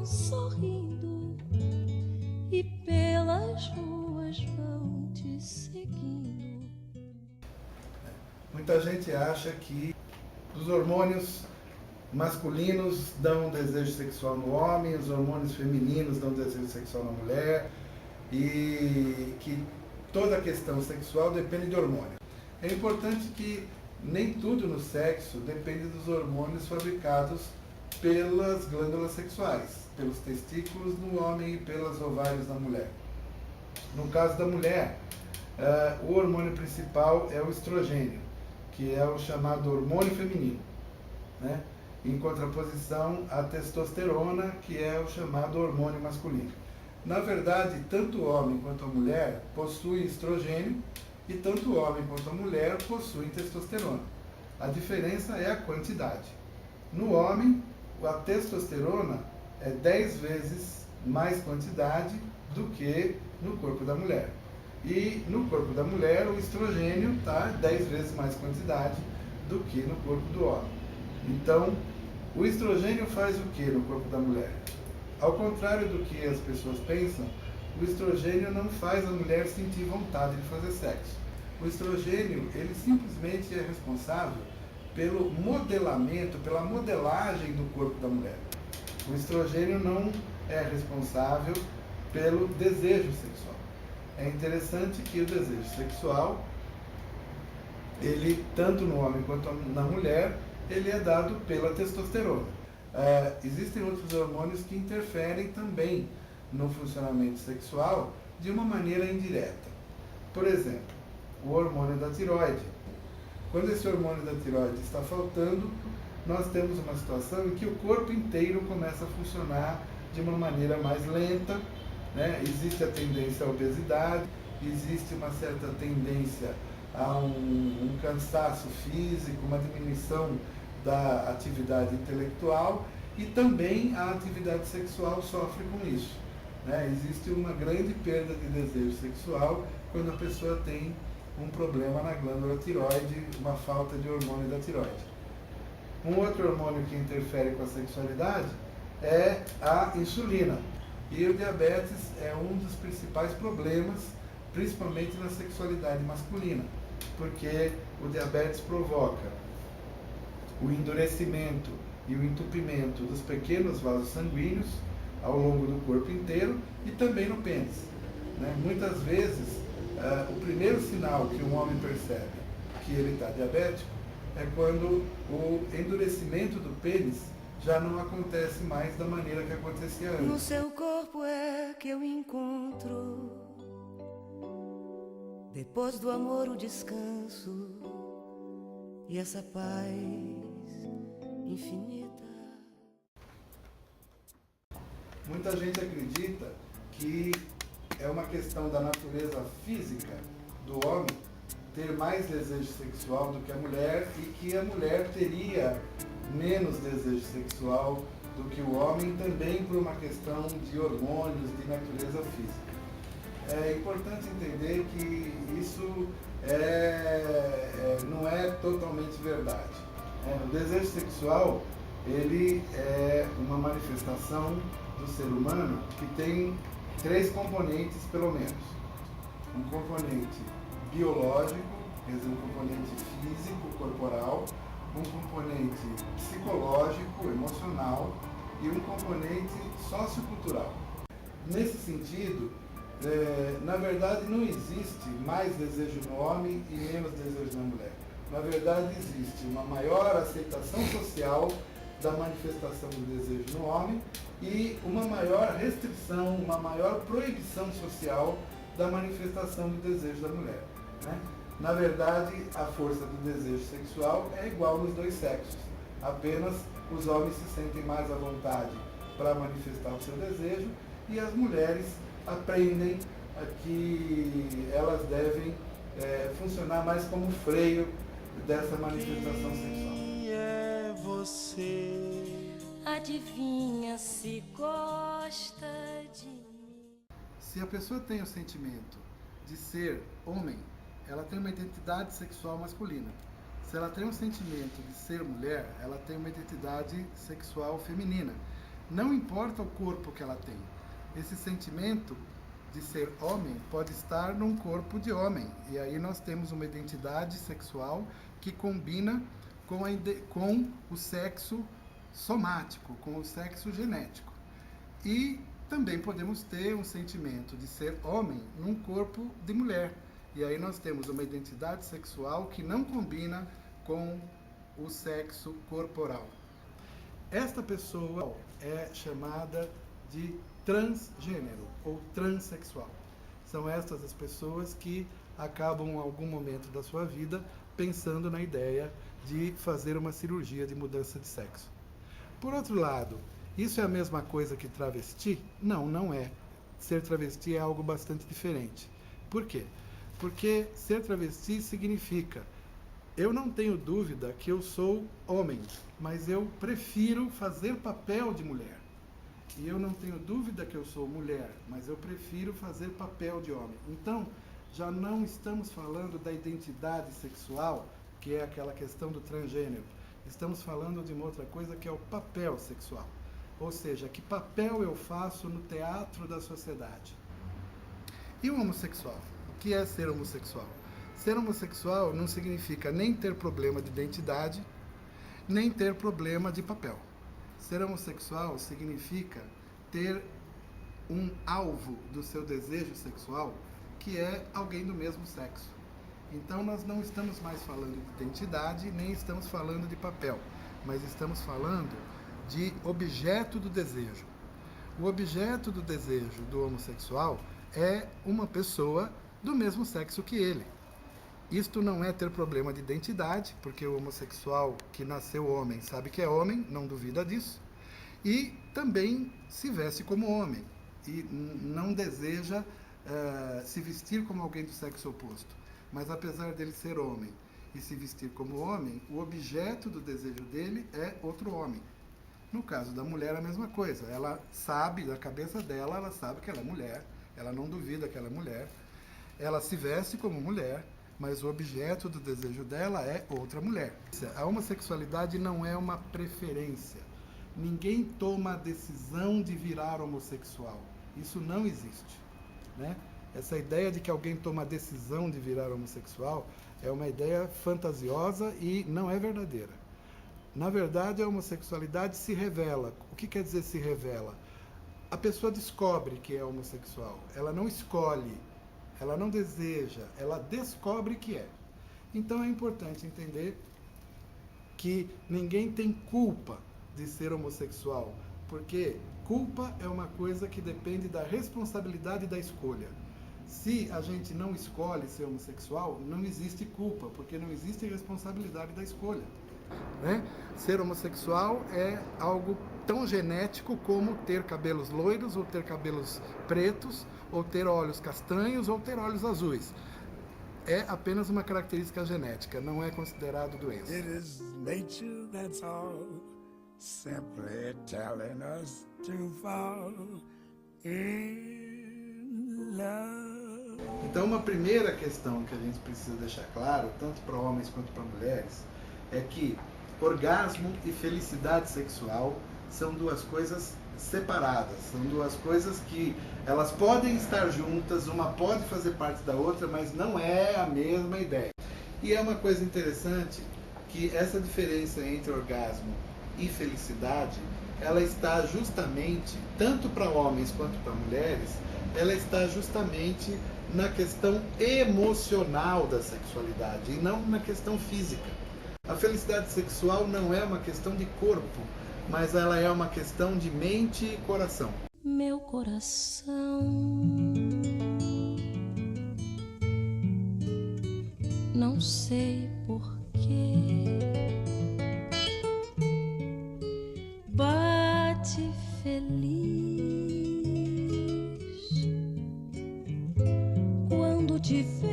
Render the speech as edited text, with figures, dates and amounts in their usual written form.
vão sorrindo e pelas ruas vão te seguindo. Muita gente acha que os hormônios masculinos dão desejo sexual no homem, os hormônios femininos dão desejo sexual na mulher e que toda a questão sexual depende de hormônio. É importante que nem tudo no sexo depende dos hormônios fabricados pelas glândulas sexuais, pelos testículos no homem e pelas ovários na mulher. No caso da mulher, o hormônio principal é o estrogênio, que é o chamado hormônio feminino, né? Em contraposição à testosterona, que é o chamado hormônio masculino. Na verdade, tanto o homem quanto a mulher possuem estrogênio e tanto o homem quanto a mulher possuem testosterona. A diferença é a quantidade. No homem, a testosterona é 10 vezes mais quantidade do que no corpo da mulher. E no corpo da mulher, o estrogênio está 10 vezes mais quantidade do que no corpo do homem. Então, o estrogênio faz o que no corpo da mulher? Ao contrário do que as pessoas pensam, o estrogênio não faz a mulher sentir vontade de fazer sexo. O estrogênio, ele simplesmente é responsável pelo modelamento, pela modelagem do corpo da mulher. O estrogênio não é responsável pelo desejo sexual. É interessante que o desejo sexual, ele, tanto no homem quanto na mulher, ele é dado pela testosterona. Existem outros hormônios que interferem também no funcionamento sexual de uma maneira indireta. Por exemplo, o hormônio da tireoide. Quando esse hormônio da tireoide está faltando, nós temos uma situação em que o corpo inteiro começa a funcionar de uma maneira mais lenta, né? Existe a tendência à obesidade, existe uma certa tendência a um cansaço físico, uma diminuição da atividade intelectual e também a atividade sexual sofre com isso, né? Existe uma grande perda de desejo sexual quando a pessoa tem um problema na glândula tireoide, uma falta de hormônio da tireoide. Um outro hormônio que interfere com a sexualidade é a insulina. E o diabetes é um dos principais problemas, principalmente na sexualidade masculina, porque o diabetes provoca o endurecimento e o entupimento dos pequenos vasos sanguíneos ao longo do corpo inteiro e também no pênis, né? Muitas vezes, o primeiro sinal que um homem percebe que ele está diabético é quando o endurecimento do pênis já não acontece mais da maneira que acontecia antes. No seu corpo é que eu encontro, depois do amor, o descanso e essa paz infinita. Muita gente acredita que é uma questão da natureza física do homem ter mais desejo sexual do que a mulher e que a mulher teria menos desejo sexual do que o homem, também por uma questão de hormônios, de natureza física. É importante entender que isso não é totalmente verdade. O desejo sexual, ele é uma manifestação do ser humano que tem 3 componentes, pelo menos. Um componente biológico, quer dizer, um componente físico, corporal, um componente psicológico, emocional e um componente sociocultural. Nesse sentido, na verdade não existe mais desejo no homem e menos desejo na mulher. Na verdade existe uma maior aceitação social da manifestação do desejo no homem e uma maior restrição, uma maior proibição social da manifestação do desejo da mulher, né? Na verdade, a força do desejo sexual é igual nos dois sexos. Apenas os homens se sentem mais à vontade para manifestar o seu desejo e as mulheres aprendem que elas devem funcionar mais como freio dessa manifestação sexual. Quem é você? Adivinha se gosta de mim? Se a pessoa tem o sentimento de ser homem, ela tem uma identidade sexual masculina. Se ela tem um sentimento de ser mulher, ela tem uma identidade sexual feminina. Não importa o corpo que ela tem. Esse sentimento de ser homem pode estar num corpo de homem. E aí nós temos uma identidade sexual que combina com o sexo somático, com o sexo genético. E também podemos ter um sentimento de ser homem num corpo de mulher. E aí nós temos uma identidade sexual que não combina com o sexo corporal. Esta pessoa é chamada de transgênero ou transexual. São estas as pessoas que acabam em algum momento da sua vida pensando na ideia de fazer uma cirurgia de mudança de sexo. Por outro lado, isso é a mesma coisa que travesti? Não, não é. Ser travesti é algo bastante diferente. Por quê? Porque ser travesti significa: eu não tenho dúvida que eu sou homem, mas eu prefiro fazer papel de mulher. E eu não tenho dúvida que eu sou mulher, mas eu prefiro fazer papel de homem. Então, já não estamos falando da identidade sexual, que é aquela questão do transgênero. Estamos falando de uma outra coisa, que é o papel sexual. Ou seja, que papel eu faço no teatro da sociedade. E o homossexual? O que é ser homossexual? Ser homossexual não significa nem ter problema de identidade, nem ter problema de papel. Ser homossexual significa ter um alvo do seu desejo sexual, que é alguém do mesmo sexo. Então nós não estamos mais falando de identidade, nem estamos falando de papel, mas estamos falando de objeto do desejo. O objeto do desejo do homossexual é uma pessoa do mesmo sexo que ele. Isto não é ter problema de identidade, porque o homossexual que nasceu homem sabe que é homem, não duvida disso, e também se veste como homem, e não deseja se vestir como alguém do sexo oposto. Mas apesar dele ser homem e se vestir como homem, o objeto do desejo dele é outro homem. No caso da mulher, a mesma coisa. Ela sabe, da cabeça dela, ela sabe que ela é mulher, ela não duvida que ela é mulher, ela se veste como mulher, mas o objeto do desejo dela é outra mulher. A homossexualidade não é uma preferência. Ninguém toma a decisão de virar homossexual. Isso não existe, né? Essa ideia de que alguém toma a decisão de virar homossexual é uma ideia fantasiosa e não é verdadeira. Na verdade, a homossexualidade se revela. O que quer dizer se revela? A pessoa descobre que é homossexual. Ela não escolhe, ela não deseja, ela descobre que é. Então é importante entender que ninguém tem culpa de ser homossexual, porque culpa é uma coisa que depende da responsabilidade da escolha. Se a gente não escolhe ser homossexual, não existe culpa, porque não existe responsabilidade da escolha, né? Ser homossexual é algo tão genético como ter cabelos loiros, ou ter cabelos pretos, ou ter olhos castanhos, ou ter olhos azuis. É apenas uma característica genética, não é considerado doença. It is nature that's all, simply telling us to fall in love. Então, uma primeira questão que a gente precisa deixar claro, tanto para homens quanto para mulheres, é que orgasmo e felicidade sexual são duas coisas separadas, são duas coisas que elas podem estar juntas, uma pode fazer parte da outra, mas não é a mesma ideia. E é uma coisa interessante que essa diferença entre orgasmo e felicidade, ela está justamente, tanto para homens quanto para mulheres, ela está justamente na questão emocional da sexualidade e não na questão física. A felicidade sexual não é uma questão de corpo, mas ela é uma questão de mente e coração. Meu coração não sei porquê bate feliz quando te vejo